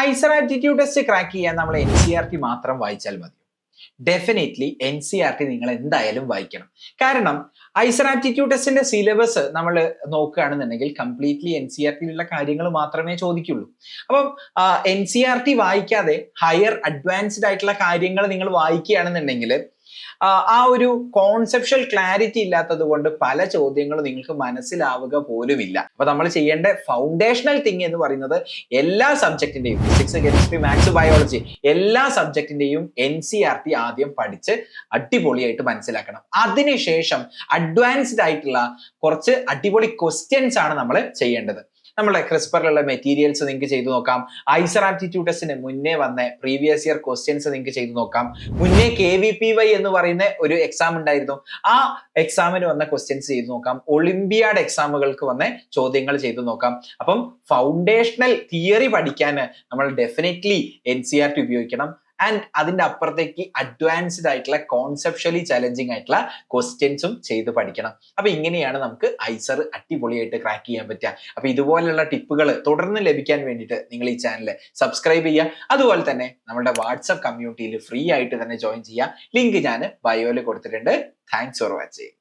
IISER aptitude test crack ചെയ്യാൻ നമ്മൾ NCERT മാത്രം വായിച്ചാൽ മതി? ഡെഫിനറ്റ്ലി NCERT നിങ്ങൾ എന്തായാലും വായിക്കണം. കാരണം ഐസർ ആപ്റ്റിറ്റ്യൂഡ് ടെസ്റ്റിന്റെ സിലബസ് നമ്മൾ നോക്കുകയാണെന്നുണ്ടെങ്കിൽ കംപ്ലീറ്റ്ലി NCERTയിലുള്ള കാര്യങ്ങൾ മാത്രമേ ചോദിക്കുള്ളൂ. അപ്പം NCERT വായിക്കാതെ ഹയർ അഡ്വാൻസ്ഡ് ആയിട്ടുള്ള കാര്യങ്ങൾ നിങ്ങൾ വായിക്കുകയാണെന്നുണ്ടെങ്കിൽ ആ ഒരു കോൺസെപ്ഷ്യൽ ക്ലാരിറ്റി ഇല്ലാത്തത് കൊണ്ട് പല ചോദ്യങ്ങളും നിങ്ങൾക്ക് മനസ്സിലാവുക പോലുമില്ല. അപ്പൊ നമ്മൾ ചെയ്യേണ്ട ഫൗണ്ടേഷണൽ തിങ് എന്ന് പറയുന്നത് എല്ലാ സബ്ജക്റ്റിന്റെയും ഫിസിക്സ്, കെമിസ്ട്രി, മാത്സ്, ബയോളജി എല്ലാ സബ്ജക്റ്റിന്റെയും NCERT ആദ്യം പഠിച്ച് അടിപൊളിയായിട്ട് മനസ്സിലാക്കണം. അതിനുശേഷം അഡ്വാൻസ്ഡ് ആയിട്ടുള്ള കുറച്ച് അടിപൊളി ക്വസ്റ്റ്യൻസ് ആണ് നമ്മൾ ചെയ്യേണ്ടത്. നമ്മുടെ ക്രിസ്പറിലുള്ള മെറ്റീരിയൽസ് നിങ്ങൾക്ക് ചെയ്തു നോക്കാം. ഐസർ ആപ്റ്റിറ്റ്യൂഡ് ടെസ്റ്റിന് മുന്നേ വന്ന പ്രീവിയസ് ഇയർ ക്വസ്റ്റ്യൻസ് നിങ്ങൾക്ക് ചെയ്തു നോക്കാം. മുന്നേ KVPY എന്ന് പറയുന്ന ഒരു എക്സാം ഉണ്ടായിരുന്നു, ആ എക്സാമിന് വന്ന ക്വസ്റ്റ്യൻസ് ചെയ്തു നോക്കാം. ഒളിമ്പിയാഡ് എക്സാമുകൾക്ക് വന്ന ചോദ്യങ്ങൾ ചെയ്തു നോക്കാം. അപ്പം ഫൗണ്ടേഷണൽ തിയറി പഠിക്കാൻ നമ്മൾ ഡെഫിനറ്റ്ലി NCERT ഉപയോഗിക്കണം. ആൻഡ് അതിന്റെ അപ്പുറത്തേക്ക് അഡ്വാൻസ്ഡ് ആയിട്ടുള്ള കോൺസെപ്ഷ്യലി ചലഞ്ചിങ് ആയിട്ടുള്ള ക്വസ്റ്റ്യൻസും ചെയ്ത് പഠിക്കണം. അപ്പൊ ഇങ്ങനെയാണ് നമുക്ക് ഐസർ അടിപൊളിയായിട്ട് ക്രാക്ക് ചെയ്യാൻ പറ്റുക. അപ്പൊ ഇതുപോലുള്ള ടിപ്പുകൾ തുടർന്ന് ലഭിക്കാൻ വേണ്ടിയിട്ട് നിങ്ങൾ ഈ ചാനൽ സബ്സ്ക്രൈബ് ചെയ്യുക. അതുപോലെ തന്നെ നമ്മുടെ വാട്സ്ആപ്പ് കമ്മ്യൂണിറ്റിയിൽ ഫ്രീ ആയിട്ട് തന്നെ ജോയിൻ ചെയ്യുക. ലിങ്ക് ഞാൻ ബയോയിൽ കൊടുത്തിട്ടുണ്ട്. Thanks for watching.